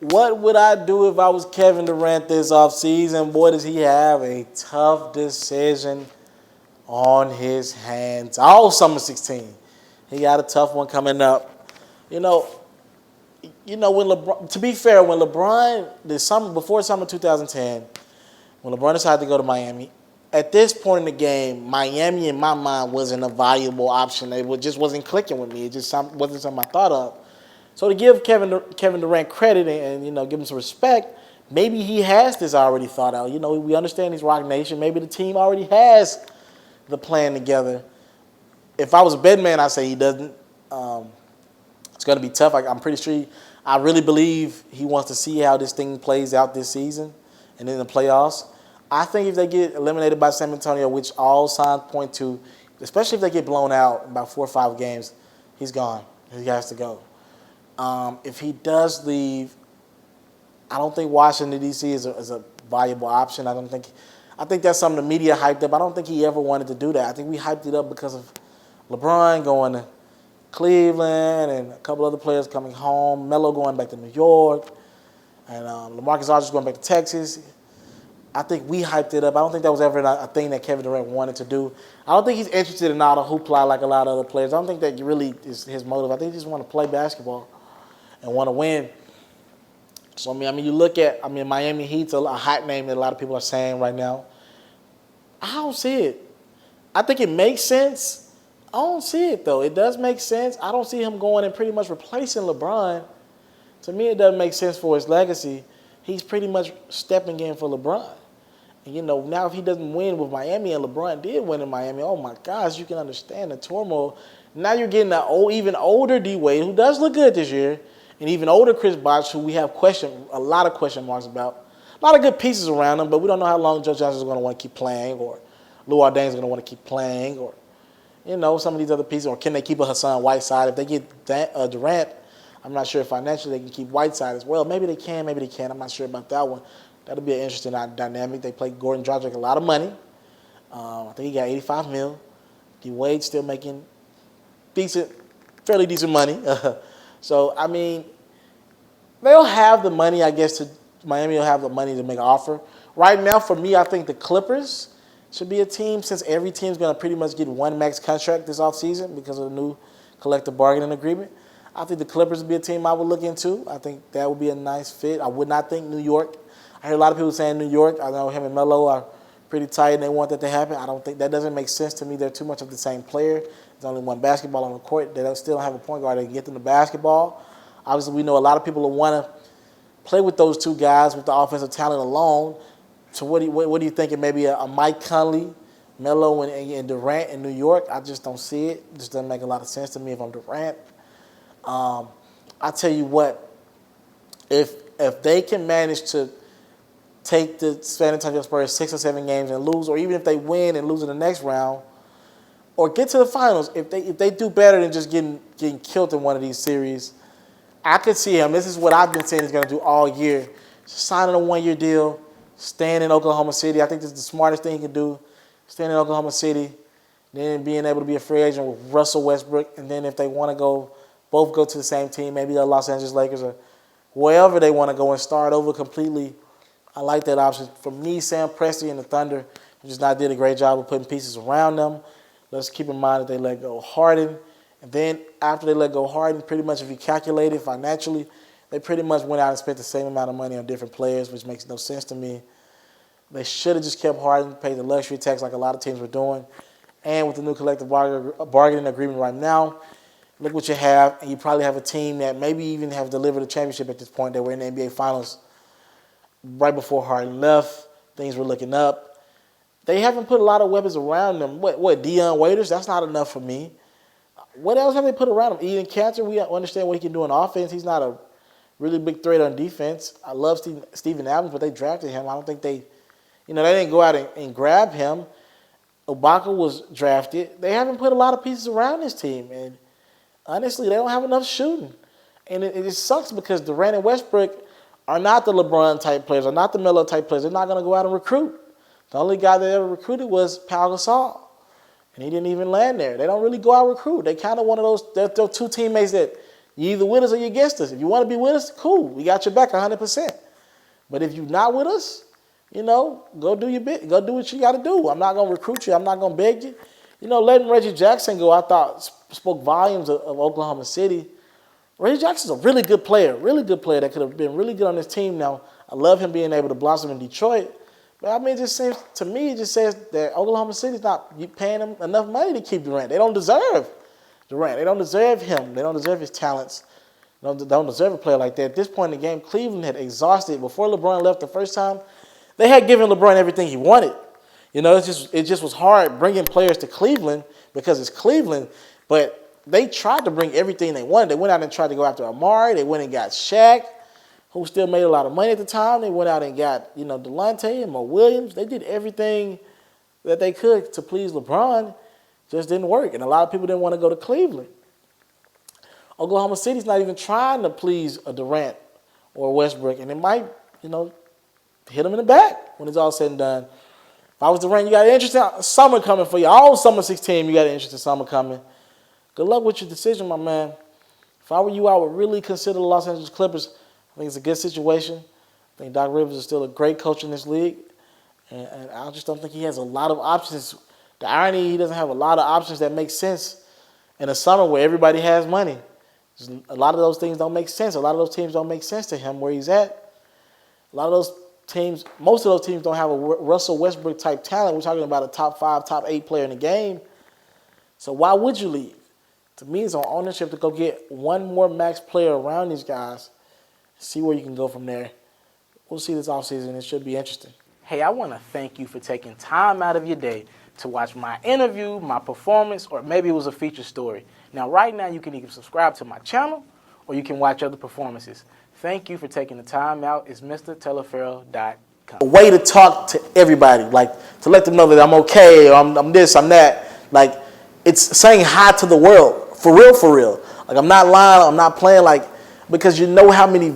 What would I do if I was Kevin Durant this offseason? Boy, does he have a tough decision on his hands. All summer 16. He got a tough one coming up. You know, when LeBron, to be fair, when LeBron, before summer 2010, when LeBron decided to go to Miami, at this point in the game, Miami in my mind wasn't a valuable option. It just wasn't clicking with me. It just wasn't something I thought of. So to give Kevin Durant credit and give him some respect, maybe he has this already thought out. We understand he's Rock Nation. Maybe the team already has the plan together. If I was a betting man, I'd say he doesn't. It's going to be tough. I'm pretty sure. I really believe he wants to see how this thing plays out this season and in the playoffs. I think if they get eliminated by San Antonio, which all signs point to, especially if they get blown out in about 4 or 5 games, he's gone. He has to go. If he does leave, I don't think Washington, D.C. is a viable option. I think that's something the media hyped up. I don't think he ever wanted to do that. I think we hyped it up because of LeBron going to Cleveland and a couple other players coming home, Melo going back to New York, and LaMarcus Aldridge going back to Texas. I think we hyped it up. I don't think that was ever a thing that Kevin Durant wanted to do. I don't think he's interested in all the hoopla like a lot of other players. I don't think that really is his motive. I think he just want to play basketball and want to win. So, you look at, Miami Heat's a hot name that a lot of people are saying right now. I don't see it. I think it makes sense. I don't see it, though. It does make sense. I don't see him going and pretty much replacing LeBron. To me, it doesn't make sense for his legacy. He's pretty much stepping in for LeBron. And, now if he doesn't win with Miami and LeBron did win in Miami, oh, my gosh, you can understand the turmoil. Now you're getting an even older D-Wade, who does look good this year, and even older Chris Bosh, who we have a lot of question marks about. A lot of good pieces around him, but we don't know how long Joe Johnson is going to want to keep playing, or Lou Aldain is going to want to keep playing, or, some of these other pieces, or can they keep a Hassan Whiteside? If they get Durant, I'm not sure if financially they can keep Whiteside as well. Maybe they can, maybe they can't. I'm not sure about that one. That'll be an interesting dynamic. They play Gordon Dragic a lot of money. I think he got $85 million. D-Wade's still making fairly decent money. So, they'll have the money, I guess, Miami will have the money to make an offer. Right now, for me, I think the Clippers should be a team, since every team's going to pretty much get one max contract this offseason because of the new collective bargaining agreement. I think the Clippers would be a team I would look into. I think that would be a nice fit. I would not think New York. I heard a lot of people saying New York. I know him and Melo are pretty tight and they want that to happen. I don't think that doesn't make sense to me. They're too much of the same player. There's only one basketball on the court. They still don't have a point guard that can get them the basketball. Obviously, we know a lot of people will want to play with those two guys with the offensive talent alone. So what do you think of maybe a Mike Conley, Melo, and Durant in New York? I just don't see it. It just doesn't make a lot of sense to me if I'm Durant. I tell you what, if they can manage to take the San Antonio Spurs 6 or 7 games and lose, or even if they win and lose in the next round, or get to the finals, if they do better than just getting killed in one of these series, I could see him. This is what I've been saying he's going to do all year. Signing a 1-year deal, staying in Oklahoma City. I think this is the smartest thing he can do. Staying in Oklahoma City, then being able to be a free agent with Russell Westbrook, and then if they want to both go to the same team, maybe the Los Angeles Lakers or wherever they want to go and start over completely. I like that option. For me, Sam Presti and the Thunder just not did a great job of putting pieces around them. Let's keep in mind that they let go Harden. And then after they let go Harden, pretty much if you calculate it financially, they pretty much went out and spent the same amount of money on different players, which makes no sense to me. They should have just kept Harden, paid the luxury tax like a lot of teams were doing. And with the new collective bargaining agreement right now, look what you have, and you probably have a team that maybe even have delivered a championship at this point. They were in the NBA Finals right before Harden left. Things were looking up. They haven't put a lot of weapons around them. What Dion Waiters? That's not enough for me. What else have they put around him? Eden Cantor, we understand what he can do on offense. He's not a really big threat on defense. I love Steven Adams, but they drafted him. I don't think they didn't go out and grab him. Ibaka was drafted. They haven't put a lot of pieces around this team, and honestly, they don't have enough shooting. And it just sucks because Durant and Westbrook are not the LeBron-type players, are not the Melo-type players. They're not going to go out and recruit. The only guy they ever recruited was Pau Gasol, and he didn't even land there. They don't really go out and recruit. They kind of one of those two teammates that You either with us or you against us. If you want to be with us, cool. We got your back 100%. But if you're not with us, go do your bit. Go do what you got to do. I'm not going to recruit you. I'm not going to beg you. Letting Reggie Jackson go, I thought spoke volumes of Oklahoma City. Reggie Jackson's a really good player that could have been really good on this team. Now, I love him being able to blossom in Detroit. But, I mean, it just says that Oklahoma City's not paying him enough money to keep Durant. They don't deserve Durant. They don't deserve him. They don't deserve his talents. They don't deserve a player like that. At this point in the game, Cleveland had exhausted. Before LeBron left the first time, they had given LeBron everything he wanted. It just was hard bringing players to Cleveland because it's Cleveland. But they tried to bring everything they wanted. They went out and tried to go after Amari. They went and got Shaq, who still made a lot of money at the time. They went out and got, Delonte and Mo Williams. They did everything that they could to please LeBron. Just didn't work. And a lot of people didn't want to go to Cleveland. Oklahoma City's not even trying to please a Durant or Westbrook. And it might, hit them in the back when it's all said and done. If I was Durant, you got an interesting summer coming for you. All summer 16, you got an interesting summer coming. Good luck with your decision, my man. If I were you, I would really consider the Los Angeles Clippers. I think it's a good situation. I think Doc Rivers is still a great coach in this league. And I just don't think he has a lot of options. The irony, he doesn't have a lot of options that make sense in a summer where everybody has money. A lot of those things don't make sense. A lot of those teams don't make sense to him where he's at. A lot of those teams, most of those teams don't have a Russell Westbrook type talent. We're talking about a top 5, top 8 player in the game. So why would you leave? To me, it's on ownership to go get one more max player around these guys. See where you can go from there. We'll see this offseason. It should be interesting. Hey, I want to thank you for taking time out of your day to watch my interview, my performance, or maybe it was a feature story. Now, right now, you can either subscribe to my channel or you can watch other performances. Thank you for taking the time out. It's MrTeleferro.com. A way to talk to everybody, to let them know that I'm okay, or I'm this, I'm that. It's saying hi to the world, for real. I'm not lying, I'm not playing, because how many,